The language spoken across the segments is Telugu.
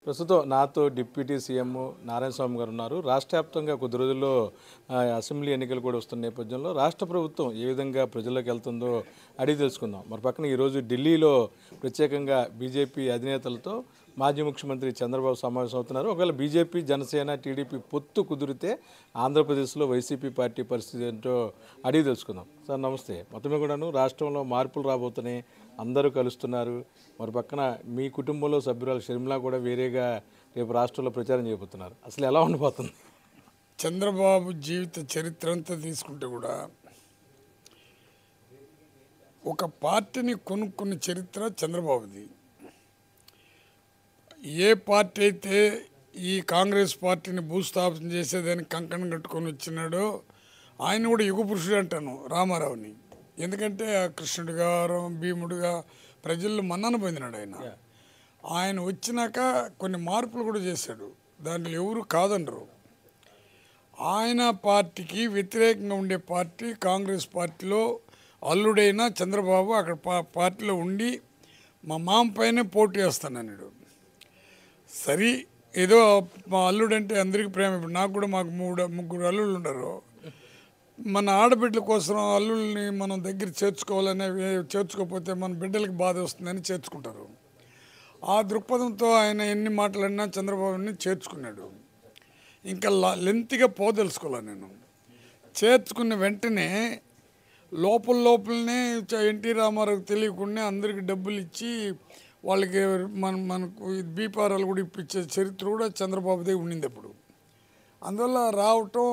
ప్రస్తుతం నాతో డిప్యూటీ సీఎం నారాయణ స్వామి గారు ఉన్నారు. రాష్ట్ర వ్యాప్తంగా కొద్ది రోజుల్లో అసెంబ్లీ ఎన్నికలు కూడా వస్తున్న నేపథ్యంలో రాష్ట్ర ప్రభుత్వం ఏ విధంగా ప్రజల్లోకి వెళ్తుందో అడిగి తెలుసుకుందాం. మరి పక్కన ఈరోజు ఢిల్లీలో ప్రత్యేకంగా బీజేపీ అధినేతలతో మాజీ ముఖ్యమంత్రి చంద్రబాబు సమావేశం అవుతున్నారు. ఒకవేళ బీజేపీ, జనసేన, టీడీపీ పొత్తు కుదిరితే ఆంధ్రప్రదేశ్లో వైసీపీ పార్టీ పరిస్థితి ఏంటో అడిగి తెలుసుకుందాం. సార్ నమస్తే. మొత్తమే కూడాను రాష్ట్రంలో మార్పులు రాబోతున్నాయి, అందరూ కలుస్తున్నారు. మరి పక్కన మీ కుటుంబంలో సభ్యురాలు షర్మిల కూడా వేరేగా రేపు రాష్ట్రంలో ప్రచారం చేయబోతున్నారు. అసలు ఎలా ఉండిపోతుంది? చంద్రబాబు జీవిత చరిత్ర అంతా తీసుకుంటే కూడా ఒక పార్టీని కొనుక్కున్న చరిత్ర చంద్రబాబుది. ఏ పార్టీ అయితే ఈ కాంగ్రెస్ పార్టీని భూస్థాపన చేసేదానికి కంకణం కట్టుకొని వచ్చినాడో ఆయన కూడా యుగ పురుషుడు అంటాను రామారావుని. ఎందుకంటే కృష్ణుడిగా, భీముడిగా ప్రజల్లో మన్నన పొందినాడు ఆయన. ఆయన వచ్చినాక కొన్ని మార్పులు కూడా చేశాడు, దాంట్లో ఎవరు కాదనరు. ఆయన పార్టీకి వ్యతిరేకంగా ఉండే పార్టీ కాంగ్రెస్ పార్టీలో అల్లుడైన చంద్రబాబు అక్కడ పార్టీలో ఉండి మా మామ పైనే పోటీ చేస్తానన్నాడు. సరే, ఏదో మా అల్లుడంటే అందరికీ ప్రేమ. ఇప్పుడు నాకు కూడా మాకు ముగ్గురు అల్లుళ్ళు ఉండరు. మన ఆడబిడ్డల కోసం అల్లుల్ని మనం దగ్గర చేర్చుకోవాలనే, చేర్చుకోకపోతే మన బిడ్డలకి బాధ వస్తుందని చేర్చుకుంటారు. ఆ దృక్పథంతో ఆయన ఎన్ని మాట్లాడినా చంద్రబాబుని చేర్చుకున్నాడు. ఇంకా లెంతిగా పోదలుచుకోవాలి నేను. చేర్చుకున్న వెంటనే లోపలనే ఎన్టీ రామారావుకి తెలియకుండా అందరికి డబ్బులు ఇచ్చి వాళ్ళకి మనకు బీపారాలు కూడా ఇప్పించే చరిత్ర కూడా చంద్రబాబుదే ఉండింది అప్పుడు. అందువల్ల రావటం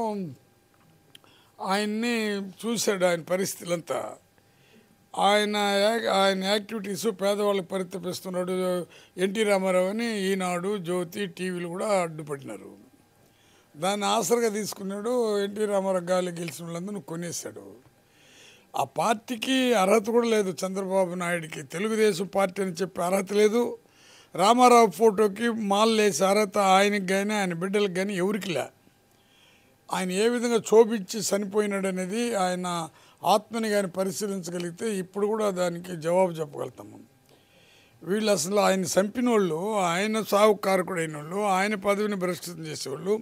ఆయన్ని చూశాడు, ఆయన పరిస్థితులంతా. ఆయన యాక్టివిటీస్ పేదవాళ్ళకి పరితపిస్తున్నాడు. ఎన్టీ రామారావు అని ఈనాడు, జ్యోతి, టీవీలు కూడా అడ్డుపడినారు. దాన్ని ఆసరగా తీసుకున్నాడు. ఎన్టీ రామారావు గాలి గెలిచిన వాళ్ళందరూ కొనేశాడు. ఆ పార్టీకి అర్హత కూడా లేదు చంద్రబాబు నాయుడికి. తెలుగుదేశం పార్టీ అని చెప్పి అర్హత లేదు. రామారావు ఫోటోకి మాల్ వేసే అర్హత ఆయనకి కానీ ఆయన బిడ్డలకు కానీ ఎవరికి లే. ఆయన ఏ విధంగా శోభించి చనిపోయినాడు అనేది ఆయన ఆత్మని కానీ పరిశీలించగలిగితే ఇప్పుడు కూడా దానికి జవాబు చెప్పగలుగుతాము. వీళ్ళు అసలు ఆయన చంపిన వాళ్ళు, ఆయన సాగు కారకుడైన వాళ్ళు, ఆయన పదవిని భ్రష్టం చేసేవాళ్ళు,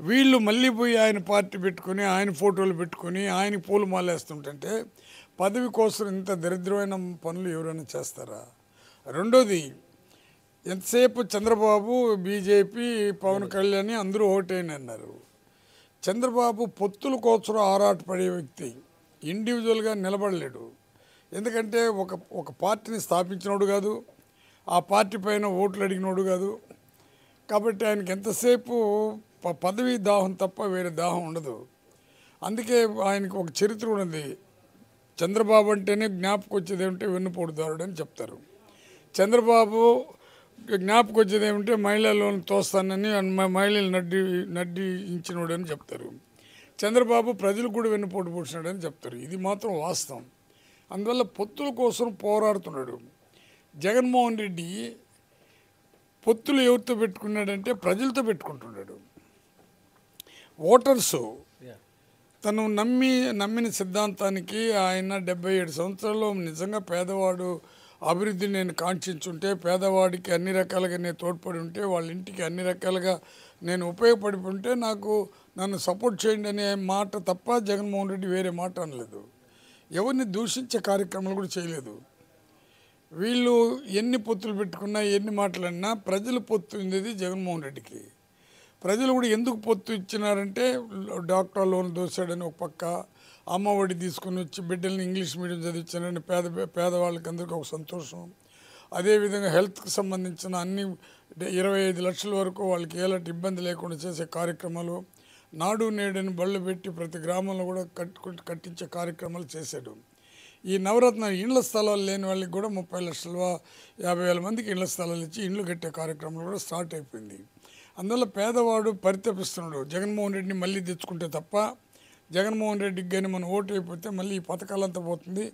వీళ్ళు మళ్ళీ పోయి ఆయన పార్టీ పెట్టుకొని ఆయన ఫోటోలు పెట్టుకొని ఆయనకి పూలు మాలేస్తుంటే పదవి కోసం ఇంత దరిద్రమైన పనులు ఎవరైనా చేస్తారా? రెండోది, ఎంతసేపు చంద్రబాబు, బీజేపీ, పవన్ కళ్యాణ్ అందరూ ఓటేని అన్నారు. చంద్రబాబు పొత్తుల కోసం ఆరాటపడే వ్యక్తి, ఇండివిజువల్గా నిలబడలేడు. ఎందుకంటే ఒక పార్టీని స్థాపించినోడు కాదు, ఆ పార్టీ పైన ఓట్లు అడిగినోడు కాదు. కాబట్టి ఆయనకి ఎంతసేపు పదవి దాహం తప్ప వేరే దాహం ఉండదు. అందుకే ఆయనకు ఒక చరిత్ర ఉన్నది. చంద్రబాబు అంటేనే జ్ఞాపకం వచ్చేది ఏమిటంటే వెన్నుపోటుదారుడు అని చెప్తారు. చంద్రబాబు జ్ఞాపకం వచ్చేది ఏమిటంటే మహిళలను తోస్తానని, మహిళలు నడ్డించినోడు అని చెప్తారు. చంద్రబాబు ప్రజలకు కూడా వెన్నుపోటు పొడిచినాడని చెప్తారు. ఇది మాత్రం వాస్తవం. అందువల్ల పొత్తుల కోసం పోరాడుతున్నాడు. జగన్మోహన్ రెడ్డి పొత్తులు ఎవరితో పెట్టుకున్నాడంటే ప్రజలతో పెట్టుకుంటున్నాడు. ఓటర్సు తను నమ్మిన సిద్ధాంతానికి ఆయన 77 సంవత్సరాల్లో నిజంగా పేదవాడు అభివృద్ధిని నేను కాంక్షించుంటే, పేదవాడికి అన్ని రకాలుగా నేను తోడ్పడి ఉంటే, వాళ్ళ ఇంటికి అన్ని రకాలుగా నేను ఉపయోగపడి ఉంటే నన్ను సపోర్ట్ చేయండి అనే మాట తప్ప జగన్మోహన్ రెడ్డి వేరే మాట అనలేదు. ఎవరిని దూషించే కార్యక్రమాలు కూడా చేయలేదు. వీళ్ళు ఎన్ని పొత్తులు పెట్టుకున్నా, ఎన్ని మాటలన్నా ప్రజలు పొత్తు ఉండేది జగన్మోహన్ రెడ్డికి. ప్రజలు కూడా ఎందుకు పొత్తు ఇచ్చినారంటే డాక్టర్ లోన్ దోశాడని ఒక పక్క, అమ్మఒడి తీసుకుని వచ్చి బిడ్డల్ని ఇంగ్లీష్ మీడియం చదివించారని పేదవాళ్ళకి అందరికీ ఒక సంతోషం. అదేవిధంగా హెల్త్కి సంబంధించిన అన్ని 25 లక్షల వరకు వాళ్ళకి ఎలాంటి ఇబ్బంది లేకుండా చేసే కార్యక్రమాలు, నాడు నేడని బళ్ళు పెట్టి ప్రతి గ్రామంలో కూడా కట్టించే కార్యక్రమాలు చేశాడు. ఈ నవరత్న ఇండ్ల స్థలాలు లేని వాళ్ళకి కూడా 30,50,000 మందికి ఇండ్ల స్థలాలు ఇచ్చి ఇండ్లు కట్టే కార్యక్రమాలు కూడా స్టార్ట్ అయిపోయింది. అందువల్ల పేదవాడు పరితపిస్తున్నాడు. జగన్మోహన్ రెడ్డిని మళ్ళీ తెచ్చుకుంటే తప్ప, జగన్మోహన్ రెడ్డికి కానీ మనం ఓటు అయిపోతే మళ్ళీ ఈ పథకాలంతా పోతుంది.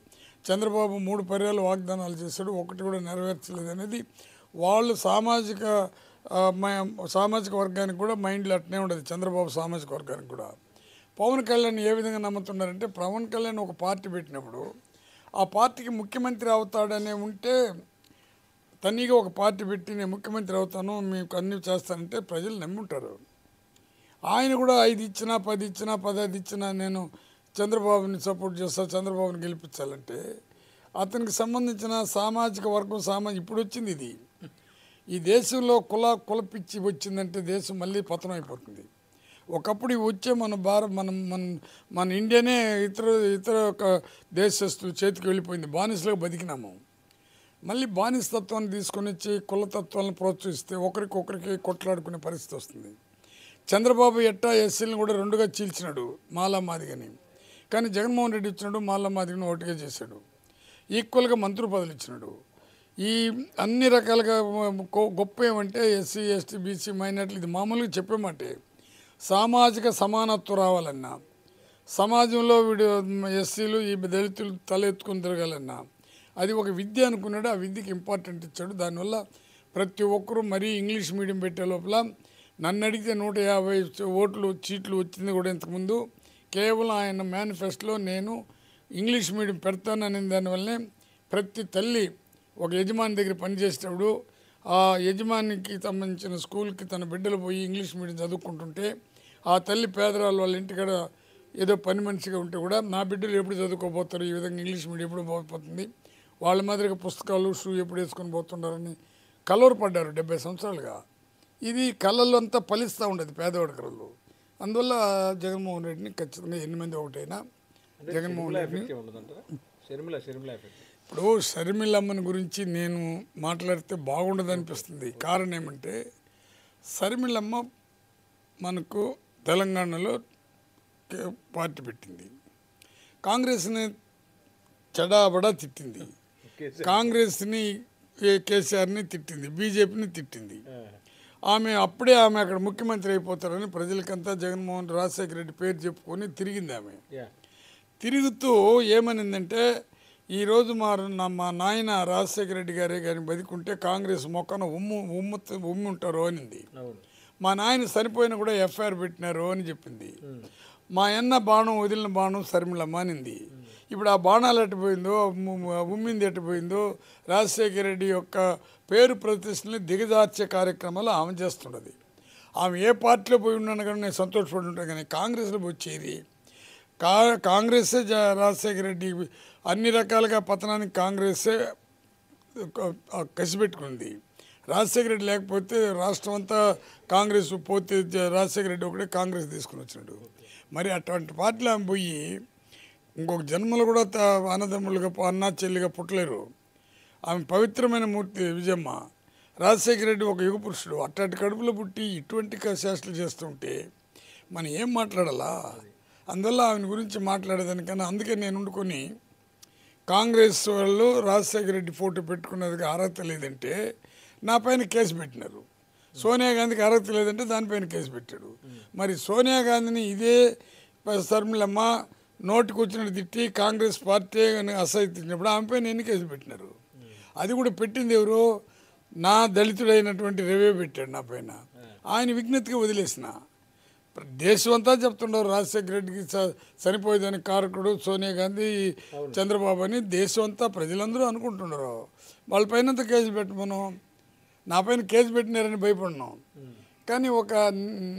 చంద్రబాబు 3 పర్యాలు వాగ్దానాలు చేశాడు, ఒకటి కూడా నెరవేర్చలేదు అనేది వాళ్ళు సామాజిక వర్గానికి కూడా మైండ్లో అట్నే ఉండదు. చంద్రబాబు సామాజిక వర్గానికి కూడా. పవన్ కళ్యాణ్ ఏ విధంగా నమ్ముతున్నారంటే, పవన్ కళ్యాణ్ ఒక పార్టీ పెట్టినప్పుడు ఆ పార్టీకి ముఖ్యమంత్రి అవుతాడనే ఉంటే తనీగా ఒక పార్టీ పెట్టి నేను ముఖ్యమంత్రి అవుతాను మీకు అన్నీ చేస్తానంటే ప్రజలు నమ్ముంటారు. ఆయన కూడా 5 ఇచ్చినా 10 ఇచ్చినా 15 ఇచ్చినా నేను చంద్రబాబుని సపోర్ట్ చేస్తా, చంద్రబాబుని గెలిపించాలంటే అతనికి సంబంధించిన సామాజిక వర్గం ఇప్పుడు వచ్చింది ఇది. ఈ దేశంలో కుల పిచ్చి వచ్చిందంటే దేశం మళ్ళీ పతనం అయిపోతుంది. ఒకప్పుడు ఇవి వచ్చే మన మన ఇండియానే ఇతర ఒక దేశస్తుల చేతికి వెళ్ళిపోయింది. బానిసలుగా బతికినాము. మళ్ళీ బానిసతత్వాన్ని తీసుకొని వచ్చి కులతత్వాలను ప్రోత్సహిస్తే ఒకరికి కొట్లాడుకునే పరిస్థితి వస్తుంది. చంద్రబాబు ఎట్టా ఎస్సీలను కూడా 2గా చీల్చినాడు, మాలా మాదిగని. కానీ జగన్మోహన్ రెడ్డి ఇచ్చినాడు, మాలా మాదిగని ఒకటిగా చేశాడు. ఈక్వల్గా మంత్రి పదవులు ఇచ్చినాడు. ఈ అన్ని రకాలుగా గొప్ప ఏమంటే ఎస్సీ ఎస్టీ బీసీ మైనార్టీలు ఇది మామూలుగా చెప్పేమంటే సామాజిక సమానత్వం రావాలన్నా, సమాజంలో వీడు ఎస్సీలు ఈ దళితులు తలెత్తుకుని తిరగాలన్నా అది ఒక విద్య అనుకున్నాడు. ఆ విద్యకి ఇంపార్టెంట్ ఇచ్చాడు. దానివల్ల ప్రతి ఒక్కరూ మరీ ఇంగ్లీష్ మీడియం పెట్టే లోపల నన్ను అడిగితే 150 సీట్లు వచ్చింది కూడా ఇంతకుముందు. కేవలం ఆయన మేనిఫెస్టోలో నేను ఇంగ్లీష్ మీడియం పెడతానని దానివల్లనే ప్రతి తల్లి ఒక యజమాని దగ్గర పనిచేసేటప్పుడు ఆ యజమానికి సంబంధించిన స్కూల్కి తన బిడ్డలు పోయి ఇంగ్లీష్ మీడియం చదువుకుంటుంటే ఆ తల్లి పేదరాళ్ళు వాళ్ళ ఇంటికాడ ఏదో పని మనిషిగా ఉంటే కూడా నా బిడ్డలు ఎప్పుడు చదువుకోబోతారు, ఈ విధంగా ఇంగ్లీష్ మీడియం ఎప్పుడు పోతుంది, వాళ్ళ మాదిరిగా పుస్తకాలు షూ ఎప్పుడు వేసుకొని పోతుండారని కలవరపడ్డారు 70 సంవత్సరాలుగా. ఇది కళల్లో అంతా ఫలిస్తూ ఉండేది పేదవాడి కళలు. అందువల్ల జగన్మోహన్ రెడ్డిని ఖచ్చితంగా 8 మంది ఒకటైనా జగన్మోహన్ రెడ్డిని ఇప్పుడు షర్మిలమ్మని గురించి నేను మాట్లాడితే బాగుండదు అనిపిస్తుంది. కారణం ఏమంటే షర్మిలమ్మ మనకు తెలంగాణలో పార్టీ పెట్టింది, కాంగ్రెస్ని చెడాబడా తిట్టింది, కాంగ్రెస్ని కేసీఆర్ని తిట్టింది, బీజేపీని తిట్టింది. ఆమె అక్కడ ముఖ్యమంత్రి అయిపోతారని ప్రజలకంతా జగన్మోహన్ రాజశేఖర రెడ్డి పేరు చెప్పుకొని తిరిగింది. ఆమె తిరుగుతూ ఏమనిందంటే ఈరోజు మా నాయన రాజశేఖర రెడ్డి గారే కానీ బతికుంటే కాంగ్రెస్ మొక్కన ఉమ్మి ఉంటారు అనింది. మా నాయన చనిపోయినా కూడా ఎఫ్ఐఆర్ పెట్టినారు అని చెప్పింది. మా అన్న బాణం వదిలిన బాణం షర్మిలమ్మ అనింది. ఇప్పుడు ఆ బాణాలు ఎట్టిపోయిందో ఉమ్మింది ఎట్టిపోయిందో రాజశేఖర రెడ్డి యొక్క పేరు ప్రతిష్టని దిగజార్చే కార్యక్రమాలు ఆమె చేస్తున్నది. ఆమె ఏ పార్టీలో పోయి ఉన్నాను కానీ నేను సంతోషపడి ఉంటాను. కానీ కాంగ్రెస్లో వచ్చేది కాంగ్రెస్సే రాజశేఖర రెడ్డి అన్ని రకాలుగా పతనానికి కాంగ్రెస్సే కసిపెట్టుకుంది. రాజశేఖర రెడ్డి లేకపోతే రాష్ట్రం అంతా కాంగ్రెస్ పోతే రాజశేఖర రెడ్డి ఒకటే కాంగ్రెస్ తీసుకుని వచ్చినాడు. మరి అటువంటి పార్టీలు ఆమె పోయి ఇంకొక జన్మలు కూడా అన్నదమ్ములుగా అన్నా చెల్లిగా పుట్టలేరు. ఆమె పవిత్రమైన మూర్తి విజయమ్మ. రాజశేఖర రెడ్డి ఒక యుగ పురుషుడు. అట్లాంటి కడుపులో పుట్టి ఇటువంటి చేష్టలు చేస్తుంటే మనం ఏం మాట్లాడాలా? అందువల్ల ఆమె గురించి మాట్లాడేదానికన్నా అందుకే నేను వండుకొని కాంగ్రెస్ వాళ్ళు రాజశేఖర రెడ్డి ఫోటో పెట్టుకున్నదిగా అర్హత లేదంటే నా పైన కేసు పెట్టినారు. సోనియా గాంధీకి అర్హత లేదంటే దానిపైన కేసు పెట్టాడు. మరి సోనియా గాంధీని ఇదే షర్మిలమ్మ నోటికి వచ్చినట్టు తిట్టి కాంగ్రెస్ పార్టీ అసహించినప్పుడు ఆమె పైన ఎన్ని కేసులు పెట్టినారు. అది కూడా పెట్టింది ఎవరు? నా దళితుడైనటువంటి రవే పెట్టాడు నా పైన. ఆయన విజ్ఞతగా వదిలేసిన దేశం అంతా చెప్తున్నారు రాజశేఖర రెడ్డికి చనిపోయేదానికి కారకుడు సోనియా గాంధీ చంద్రబాబు అని దేశం అంతా ప్రజలందరూ అనుకుంటున్నారు. వాళ్ళపైన కేసులు పెట్టమను, నా పైన కేసు పెట్టినారని భయపడినాం. కానీ ఒక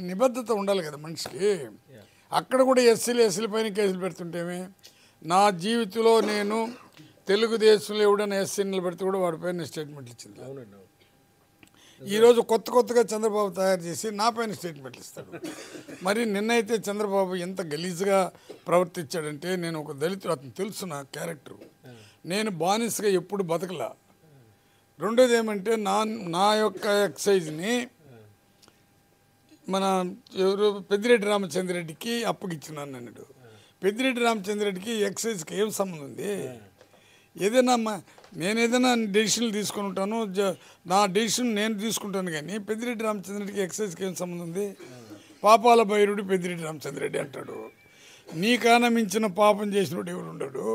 నిబద్ధత ఉండాలి కదా మనిషికి. అక్కడ కూడా ఎస్సీల పైన కేసులు పెడుతుంటేమే. నా జీవితంలో నేను తెలుగుదేశంలో ఎవడైనా ఎస్సీ నిలబెడితే కూడా వాడిపైన స్టేట్మెంట్లు ఇచ్చింది. ఈరోజు కొత్తగా చంద్రబాబు తయారు చేసి నా పైన స్టేట్మెంట్లు ఇస్తాడు. మరి నిన్నైతే చంద్రబాబు ఎంత గలీజ్గా ప్రవర్తించాడంటే, నేను ఒక దళితుడు, అతను తెలుసు నా క్యారెక్టర్, నేను బానిసగా ఎప్పుడు బతకలా. రెండోది ఏమంటే నా యొక్క ఎక్సైజ్ని మన ఎవరు పెద్దిరెడ్డి రామచంద్రరెడ్డికి అప్పగిచ్చినాను అన్నాడు. పెద్దిరెడ్డి రామచంద్రరెడ్డికి ఎక్సైజ్కి ఏం సంబంధం ఉంది? నేనేదైనా డెసిషన్లు తీసుకుని ఉంటాను, నా డెసిషన్ నేను తీసుకుంటాను. కానీ పెద్దిరెడ్డి రామచంద్రరెడ్డికి ఎక్సైజ్కి ఏం సంబంధం ఉంది? పాపాల భైరుడు పెద్దిరెడ్డి రామచంద్రరెడ్డి అంటాడు. నీకన్నా మించిన పాపం చేసినోడు ఎవరు ఉండడు.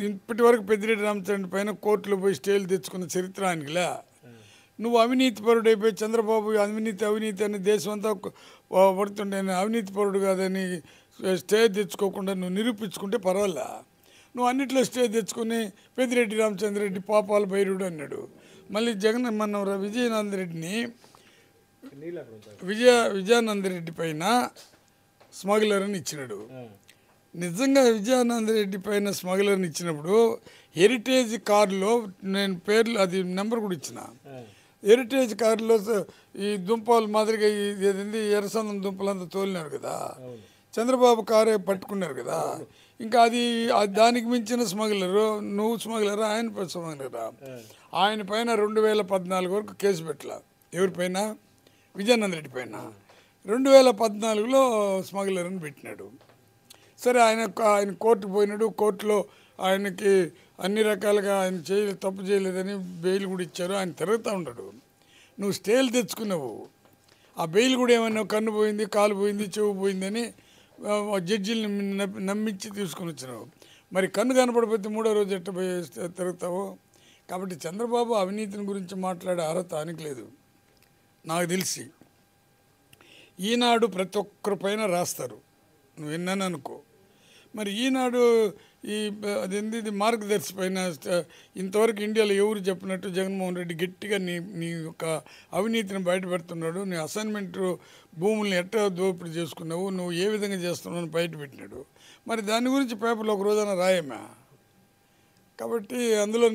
ఇప్పటి వరకు పెద్దిరెడ్డి రామచంద్ర పైన కోర్టులో పోయి స్టేలు తెచ్చుకున్న చరిత్ర ఆయనకిలే. నువ్వు అవినీతి పరుడు అయిపోయి చంద్రబాబు అవినీతి అని దేశం అంతా పడుతుండే అవినీతి పరుడు కాదని స్టే తెచ్చుకోకుండా నువ్వు నిరూపించుకుంటే పర్వాలే. నువ్వు అన్నిట్లో స్టే తెచ్చుకుని పెద్దిరెడ్డి రామచంద్రరెడ్డి పాపాల భైరుడు అన్నాడు. మళ్ళీ జగన్ మన విజయానంద రెడ్డిని విజయానంద రెడ్డి పైన స్మగ్లర్ అని ఇచ్చినాడు. నిజంగా విజయానంద రెడ్డి పైన స్మగ్లర్ని ఇచ్చినప్పుడు హెరిటేజ్ కారులో నేను పేర్లు అది నెంబర్ కూడా ఇచ్చిన. హెరిటేజ్ కారులో ఈ దుంపలు మాదిరిగా ఏదండి ఎర్రసందం దుంపలంతా తోలినారు కదా, చంద్రబాబు కారే పట్టుకున్నారు కదా. ఇంకా అది దానికి మించిన స్మగ్లరు, నువ్వు స్మగ్లరా ఆయన స్మగ్లరా, ఆయన పైన 2014 వరకు కేసు పెట్టాల. ఎవరిపైన? విజయానంద రెడ్డి పైన. 2014లో స్మగ్లర్ అని పెట్టినాడు. సరే ఆయన కోర్టుకు పోయినాడు. కోర్టులో ఆయనకి అన్ని రకాలుగా ఆయన తప్పు చేయలేదని బెయిల్ కూడా ఇచ్చారు. ఆయన తిరుగుతూ ఉన్నాడు. నువ్వు స్టేలు తెచ్చుకున్నావు, ఆ బెయిల్ కూడా ఏమన్నా కన్ను పోయింది, కాలు పోయింది, చెవు పోయిందని జడ్జిల్ని నమ్మించి తీసుకుని వచ్చినావు. మరి కన్ను కనపడిపోతే 3వ రోజు ఎట్ట పోయి తిరుగుతావు? కాబట్టి చంద్రబాబు అవినీతిని గురించి మాట్లాడే అర్హత ఆయనకి లేదు. నాకు తెలిసి ఈనాడు ప్రతి ఒక్కరి పైన రాస్తారు, నువ్వు విన్నాను అనుకో. మరి ఈనాడు ఇది మార్గదర్శి పైన ఇంతవరకు ఇండియాలో ఎవరు చెప్పినట్టు జగన్మోహన్ రెడ్డి గట్టిగా నీ యొక్క అవినీతిని బయటపెడుతున్నాడు, నీ అసైన్మెంట్ భూముల్ని ఎట్లా దోపిడీ చేసుకున్నావు, నువ్వు ఏ విధంగా చేస్తున్నావు అని బయటపెట్టినాడు. మరి దాని గురించి పేపర్లో ఒక రోజున రాయమా? కాబట్టి అందులో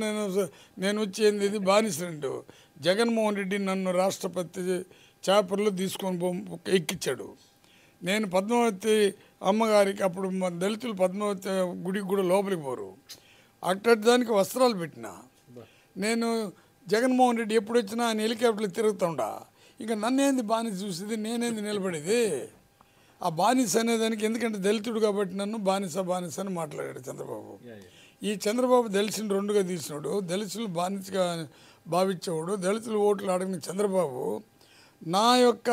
నేను వచ్చేది ఇది బానిసండు. జగన్మోహన్ రెడ్డి నన్ను రాష్ట్రపతి చేపర్లో తీసుకొని ఎక్కించాడు. నేను పద్మావతి అమ్మగారికి అప్పుడు దళితులు పద్మావతి గుడికి కూడా లోపలికి పోరు, అట్టటి దానికి వస్త్రాలు పెట్టిన. నేను జగన్మోహన్ రెడ్డి ఎప్పుడు వచ్చినా ఆయన హెలికాప్టర్లు తిరుగుతుండా. ఇంకా నన్నేంది బానిస చూసేది, నేనేంది నిలబడేది? ఆ బానిస అనేదానికి, ఎందుకంటే దళితుడు కాబట్టి నన్ను బానిస అని మాట్లాడాడు చంద్రబాబు. ఈ చంద్రబాబు దళితుని రెండుగా తీసినాడు. దళితులు బానిసగా భావించేవాడు. దళితులు ఓట్లు అడిగిన చంద్రబాబు నా యొక్క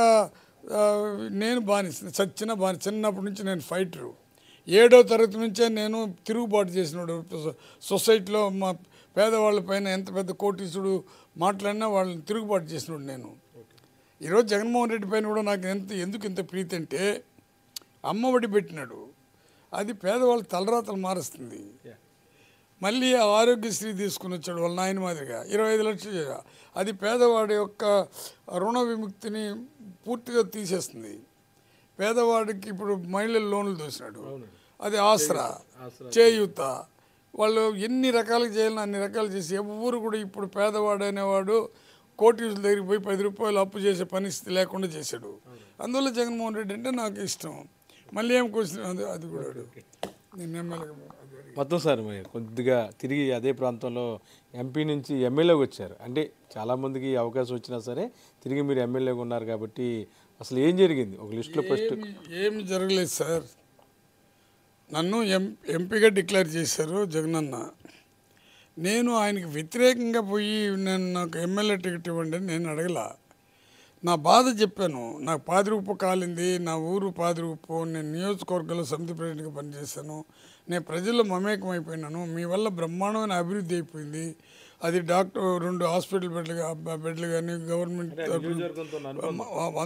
నేను బానిస, చిన్నప్పటి నుంచి నేను ఫైటరు. 7వ తరగతి నుంచే నేను తిరుగుబాటు చేసినాడు. సొసైటీలో మా పేదవాళ్ళ పైన ఎంత పెద్ద కోటీసుడు మాట్లాడినా వాళ్ళని తిరుగుబాటు చేసినాడు నేను. ఈరోజు జగన్మోహన్ రెడ్డి పైన కూడా నాకు ఎందుకు ఇంత ప్రీతి అంటే, అమ్మఒడి పెట్టినాడు. అది పేదవాళ్ళ తలరాతలు మారుస్తుంది. మళ్ళీ ఆరోగ్యశ్రీ తీసుకుని వచ్చాడు వాళ్ళ నాయన మాదిరిగా 25 లక్షలు. అది పేదవాడి యొక్క రుణ విముక్తిని పూర్తిగా తీసేస్తుంది. పేదవాడికి ఇప్పుడు మహిళల లోన్లు దోసినాడు. అది ఆసరా, చేయూత, వాళ్ళు ఎన్ని రకాలుగా చేయాలని అన్ని రకాలు చేసి ఎవరు కూడా ఇప్పుడు పేదవాడు అనేవాడు కోటీసుల దగ్గరికి పోయి 10 రూపాయలు అప్పు చేసే పరిస్థితి లేకుండా చేశాడు. అందువల్ల జగన్మోహన్ రెడ్డి అంటే నాకు ఇష్టం. మళ్ళీ ఏం క్వశ్చన్ అది కూడా నేను ఎమ్మెల్యేగా మొత్తం సార్ మరి కొద్దిగా తిరిగి అదే ప్రాంతంలో ఎంపీ నుంచి ఎమ్మెల్యేగా వచ్చారు. అంటే చాలామందికి అవకాశం వచ్చినా సరే తిరిగి మీరు ఎమ్మెల్యేగా ఉన్నారు కాబట్టి అసలు ఏం జరిగింది ఒక లిస్టులో? ఫస్ట్ ఏమి జరగలేదు సార్. నన్ను ఎంపీగా డిక్లేర్ చేశారు జగనన్న. నేను ఆయనకి వ్యతిరేకంగా పోయి నాకు ఎమ్మెల్యే టికెట్ ఇవ్వండి అని నేను అడగలా. నా బాధ చెప్పాను. నాకు పాదిరూపు కాలింది, నా ఊరు పాదిరూపు, నేను నియోజకవర్గంలో సమితి ప్రెసిడెంట్గా పనిచేశాను, నేను ప్రజల్లో మమేకం అయిపోయినాను, మీ వల్ల బ్రహ్మాండమైన అభివృద్ధి అయిపోయింది. అది డాక్టర్ 2 హాస్పిటల్ బెడ్లు కానీ గవర్నమెంట్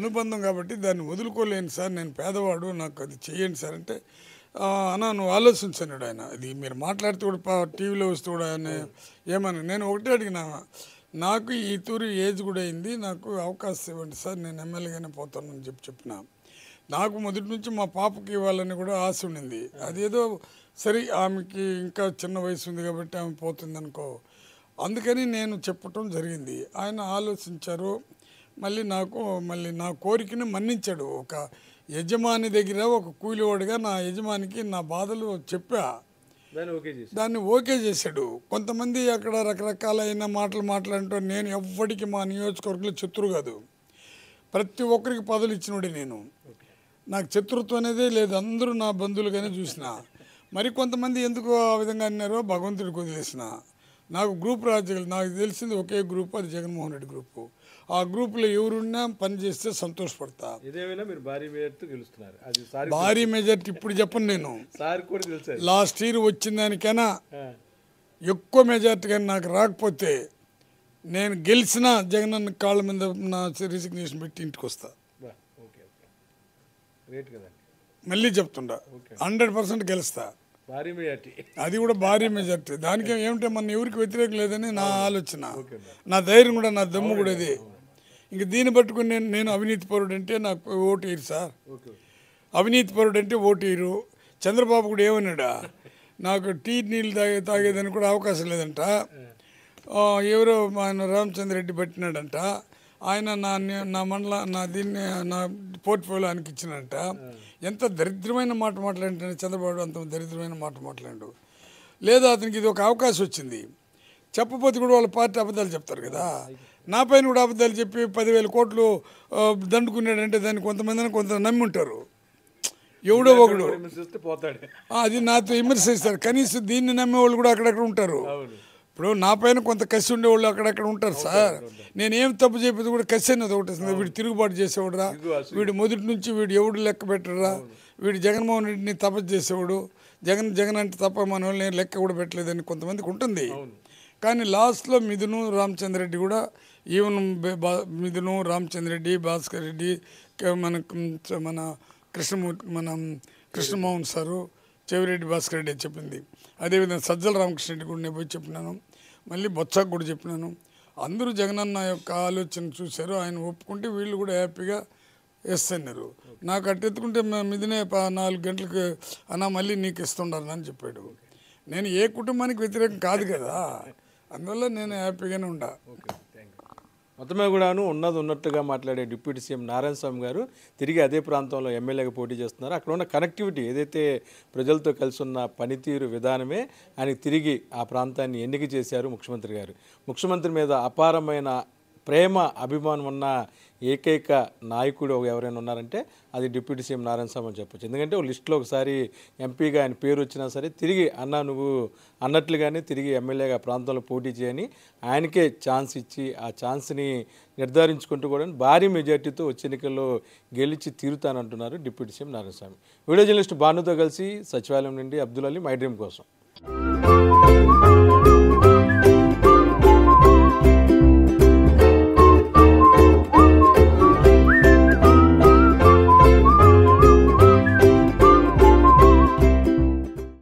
అనుబంధం కాబట్టి దాన్ని వదులుకోలేను సార్, నేను పేదవాడు, నాకు అది చేయండి సార్ అంటే, అన్నా నువ్వు ఆలోచించాడు ఆయన. ఇది మీరు మాట్లాడితే కూడా టీవీలో వస్తూ కూడా ఆయన ఏమన్నా, నేను ఒకటే అడిగినా, నాకు ఈ తూరి ఏజ్ కూడా అయింది, నాకు అవకాశం ఇవ్వండి సార్, నేను ఎమ్మెల్యేగానే పోతానని చెప్పిన. నాకు మొదటి నుంచి మా పాపకి ఇవ్వాలని కూడా ఆశ ఉండింది. అదేదో సరే ఆమెకి ఇంకా చిన్న వయసు ఉంది కాబట్టి ఆమె పోతుంది అనుకో, అందుకని నేను చెప్పటం జరిగింది. ఆయన ఆలోచించారు. మళ్ళీ నా కోరికని మన్నించాడు. ఒక యజమాని దగ్గర ఒక కూలివాడిగా నా యజమానికి నా బాధలు చెప్పా, దాన్ని ఓకే చేశాడు. కొంతమంది అక్కడ రకరకాలైన మాటలు మాట్లాడుతూ, నేను ఎవ్వడికి మా నియోజకవర్గంలో శత్రువు కాదు, ప్రతి ఒక్కరికి పదవులు ఇచ్చినోడే నేను, నాకు శత్రుత్వం అనేదే లేదు, అందరూ నా బంధువులుగానే చూసిన. మరి కొంతమంది ఎందుకు ఆ విధంగా అన్నారో భగవంతుడికి వదిలేసిన. నాకు గ్రూప్ రాజకీయాలు నాకు తెలిసింది ఒకే గ్రూప్, అది జగన్మోహన్ రెడ్డి గ్రూపు. ఆ గ్రూప్లో ఎవరున్నా పని చేస్తే సంతోషపడతా. భారీ మెజార్టీ ఇప్పుడు చెప్పను నేను, లాస్ట్ ఇయర్ వచ్చిన దానికైనా ఎక్కువ మెజార్టీ కానీ నాకు రాకపోతే నేను గెలిచినా జగనన్న కాళ్ళ మీద నా రిజిగ్నేషన్ పెట్టి ఇంటికి వస్తా. మళ్ళీ చెప్తుండా 100% గెలుస్తా. భారీ మెజార్టీ. అది కూడా భారీ మెజార్టీ. దానికి ఏమిటంటే మన ఎవరికి వ్యతిరేకం లేదని నా ఆలోచన, నా ధైర్యం కూడా, నా దమ్ము కూడా ఇది. ఇంక దీన్ని పట్టుకుని నేను అవినీతి పరుడు అంటే నాకు ఓటు వేయరు సార్. అవినీతి పరుడు అంటే ఓటు వేయరు. చంద్రబాబు కూడా ఏమన్నాడా, నాకు టీ నీళ్ళు తాగేదానికి కూడా అవకాశం లేదంట. ఎవరో ఆయన రామచంద్రరెడ్డి పట్టినాడంట, ఆయన నా నా పోర్ట్ఫోలియో ఆయనకి ఇచ్చినంట. ఎంత దరిద్రమైన మాట మాట్లాడితే చంద్రబాబు అంత దరిద్రమైన మాట మాట్లాడు. లేదా అతనికి ఇది ఒక అవకాశం వచ్చింది, చెప్పపోతే కూడా వాళ్ళ పార్టీ అబద్ధాలు చెప్తారు కదా. నా పైన కూడా అబద్ధాలు చెప్పి 10,000 కోట్లు దండుకున్నాడంటే దాన్ని కొంత నమ్మి ఉంటారు. ఎవడో ఒకడు అది నాతో విమర్శిస్తారు. కనీసం దీన్ని నమ్మేవాళ్ళు కూడా అక్కడక్కడ ఉంటారు. ఇప్పుడు నా పైన కొంత కసి ఉండేవాళ్ళు అక్కడక్కడ ఉంటారు సార్. నేనేం తప్పు చెప్పేది కూడా కసి అన్నది ఒకటి. వీడు తిరుగుబాటు చేసేవాడురా, వీడు మొదటి నుంచి వీడు ఎవడు లెక్క పెట్టరా, వీడు జగన్మోహన్ రెడ్డిని తపస్సు చేసేవాడు, జగన్ అంటే తప్ప మన వాళ్ళు నేను లెక్క కూడా పెట్టలేదని కొంతమందికి ఉంటుంది. కానీ లాస్ట్లో మిథును రామచంద్రరెడ్డి కూడా, ఈవెన్ మిథును రామచంద్రరెడ్డి, భాస్కర్ రెడ్డి, మన కృష్ణమోహన్ సారు, చెవిరెడ్డి భాస్కర్ రెడ్డి చెప్పింది. అదేవిధంగా సజ్జల రామకృష్ణ రెడ్డి కూడా నేను పోయి చెప్పినాను, మళ్ళీ బొత్సాకు కూడా చెప్పినాను. అందరూ జగనన్న యొక్క ఆలోచన చూశారు. ఆయన ఒప్పుకుంటే వీళ్ళు కూడా హ్యాపీగా వేస్తున్నారు. నాకు అట్టెత్తుకుంటే మిదినే 4 గంటలకు అన్నా మళ్ళీ నీకు ఇస్తుండాలని అని చెప్పాడు. నేను ఏ కుటుంబానికి వ్యతిరేకం కాదు కదా, అందువల్ల నేను హ్యాపీగానే ఉండా. మొత్తమే కూడాను ఉన్నట్టుగా మాట్లాడే డిప్యూటీ సీఎం నారాయణ స్వామి గారు తిరిగి అదే ప్రాంతంలో ఎమ్మెల్యేగా పోటీ చేస్తున్నారు. అక్కడ ఉన్న కనెక్టివిటీ ఏదైతే ప్రజలతో కలిసి ఉన్న పనితీరు విధానమే ఆయనకి తిరిగి ఆ ప్రాంతాన్ని ఎన్నిక చేశారు ముఖ్యమంత్రి గారు. ముఖ్యమంత్రి మీద అపారమైన ప్రేమ అభిమానం ఉన్న ఏకైక నాయకుడు ఎవరైనా ఉన్నారంటే అది డిప్యూటీ సీఎం నారాయణ స్వామి అని చెప్పొచ్చు. ఎందుకంటే ఒక లిస్టులో ఒకసారి ఎంపీగా ఆయన పేరు వచ్చినా సరే తిరిగి నువ్వు అన్నట్లుగానే తిరిగి ఎమ్మెల్యేగా ప్రాంతంలో పోటీ చేయని ఆయనకే ఛాన్స్ ఇచ్చి ఆ ఛాన్స్ని నిర్ధారించుకుంటూ కూడా భారీ మెజార్టీతో వచ్చే ఎన్నికల్లో గెలిచి తీరుతానంటున్నారు డిప్యూటీ సీఎం నారాయణ స్వామి. వీడియో జర్నలిస్ట్ భానుతో కలిసి సచివాలయం నుండి అబ్దుల్ అలీ, మై డ్రీమ్ కోసం.